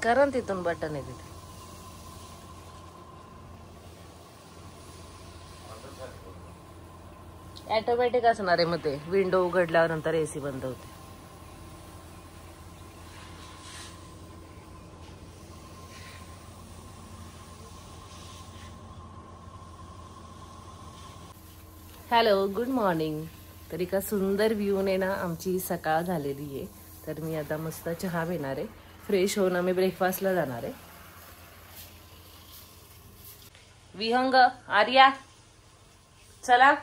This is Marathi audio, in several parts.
करा तिथून बटन आहे तिथे. ऑटोमॅटिक असणार आहे मग ते. विंडो उघडल्यावर नंतर एसी बंद होते. Hello, good morning. तर एका सुंदर व्ह्यूने ना आमची सकाळ झालेली आहे. तर मी आता मस्त चहा पिणार आहे. फ्रेश होऊन आम्ही ब्रेकफास्टला जाणार आहे. विहंग, आर्या चला.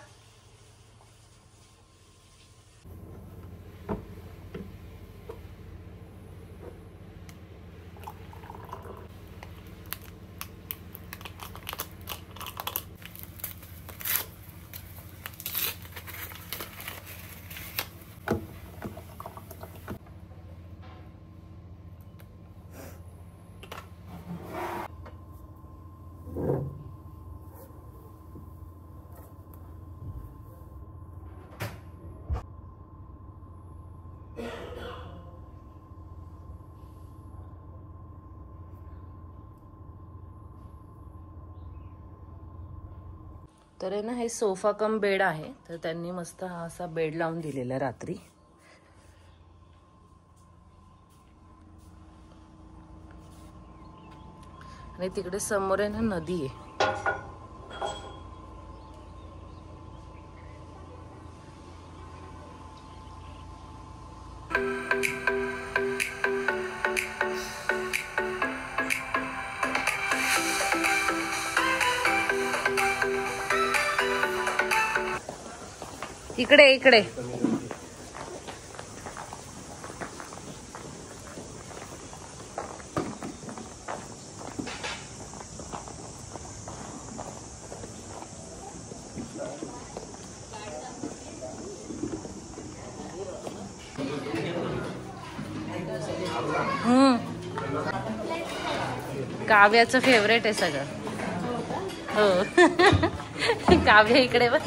तर ना हे सोफा कम बेड आहे. तर त्यांनी मस्त हा असा बेड लावून दिलेला रात्री. आणि तिकडे समोर आहे ना नदी आहे. इकडे इकडे काव्याचं फेवरेट आहे सगळं. हो काव्य इकडे बघ.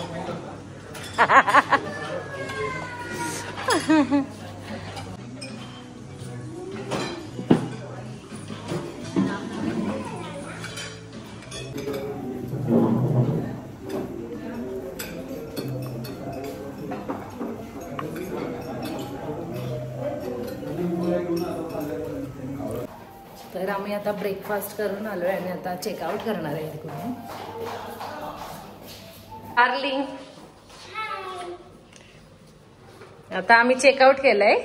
तर आम्ही आता ब्रेकफास्ट करून आलोय आणि आता चेकआउट करणार आहे तिकडून. डार्लिंग, आता आम्ही चेकआउट केलंय.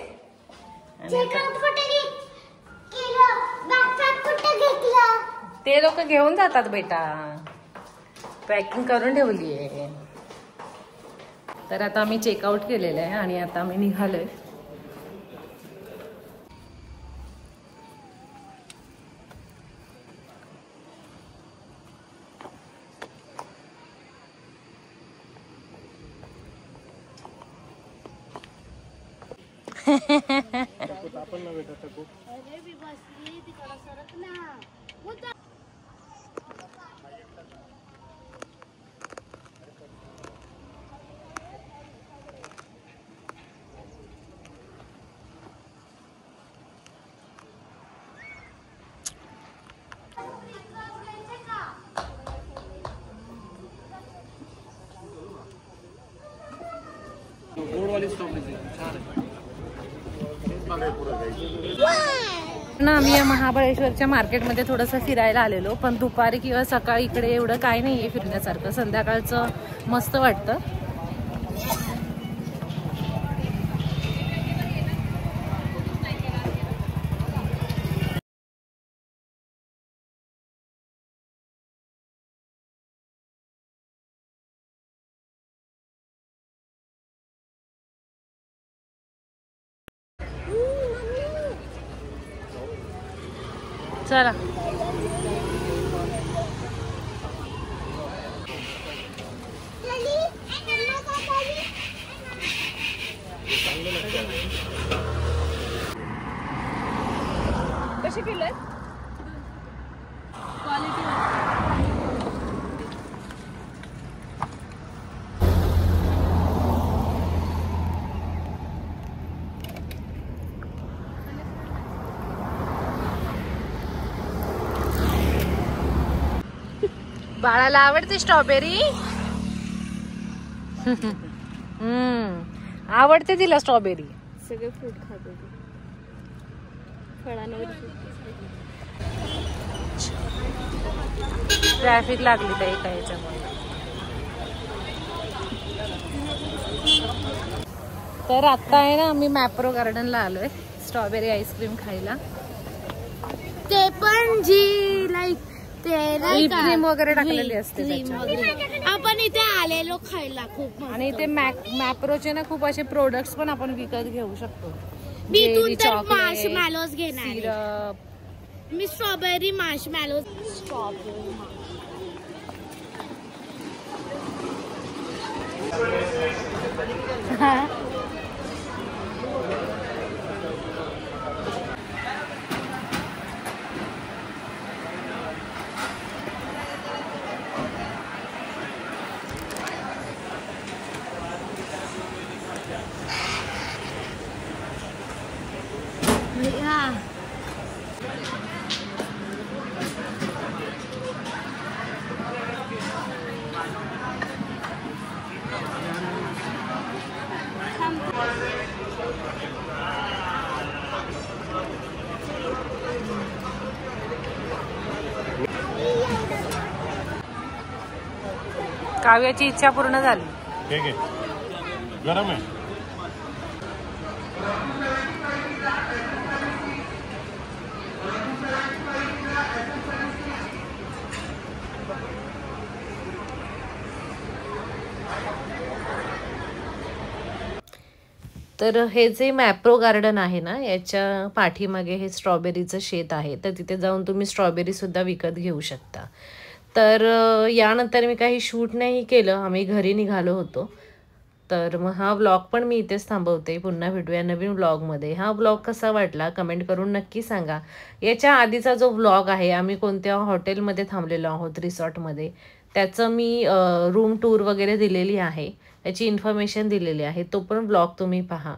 ते लोक घेऊन जातात बेटा. पॅकिंग करून ठेवली आहे. तर आता आम्ही चेकआउट केलेलं आहे आणि आता आम्ही निघालोय. ना आम्ही या महाबळेश्वरच्या मार्केटमध्ये थोडंसं फिरायला आलेलो. पण दुपारी किंवा सकाळी इकडे एवढं काय नाहीये फिरण्यासारखं. संध्याकाळचं मस्त वाटतं. चला कशी किलो आहे? क्वालिटी बाळाला आवडते स्ट्रॉबेरी. आवडते तिला स्ट्रॉबेरी. सगळे फ्रूट खाते फळांवर. ट्रॅफिक लागली त्या एका याच्यामुळे. तर आता आहे ना आम्ही मॅप्रो गार्डनला आलोय स्ट्रॉबेरी आईस्क्रीम खायला. ते पण जी लाईक क्रीम वगैरे टाकलेली असते. आपण इथे आलेलो खायला खूप. आणि इथे मॅप्रोचे ना खूप असे प्रोडक्ट्स पण आपण विकत घेऊ शकतो. मी तर मार्शमॅलोज घेणार. सिरप. मी स्ट्रॉबेरी मार्शमॅलोज. स्ट्रॉबेरी काव्याची इच्छा पूर्ण झाली. ठीक आहे, गरम आहे. तर हे जे मॅप्रो गार्डन आहे ना याच्या पाठीमागे हे स्ट्रॉबेरीचं शेत आहे. तर तिथे जाऊन तुम्ही स्ट्रॉबेरी सुद्धा विकत घेऊ शकता. तर यानंतर मी काही शूट नाही केलं, आम्ही घरी निघालो होतो. तर मग हा व्लॉग पण मी इथेच थांबवते. पुन्हा भेटूया नवीन व्लॉगमध्ये. हा व्लॉग कसा वाटला कमेंट करून नक्की सांगा. याच्या आधीचा जो व्लॉग आहे आम्ही कोणत्या हॉटेलमध्ये थांबलेलो आहोत रिसॉर्टमध्ये त्याचं मी रूम टूर वगैरे दिलेली आहे, त्याची इन्फॉर्मेशन दिलेली आहे, तो पण व्लॉग तुम्ही पहा.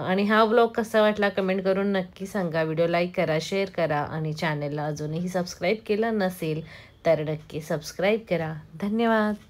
आणि हा व्लॉग कसा वाटला कमेंट करून नक्की सांगा. व्हिडिओ लाईक करा, शेअर करा आणि चॅनलला अजूनही सबस्क्राईब केलं नसेल तर नक्की सबस्क्राईब करा. धन्यवाद.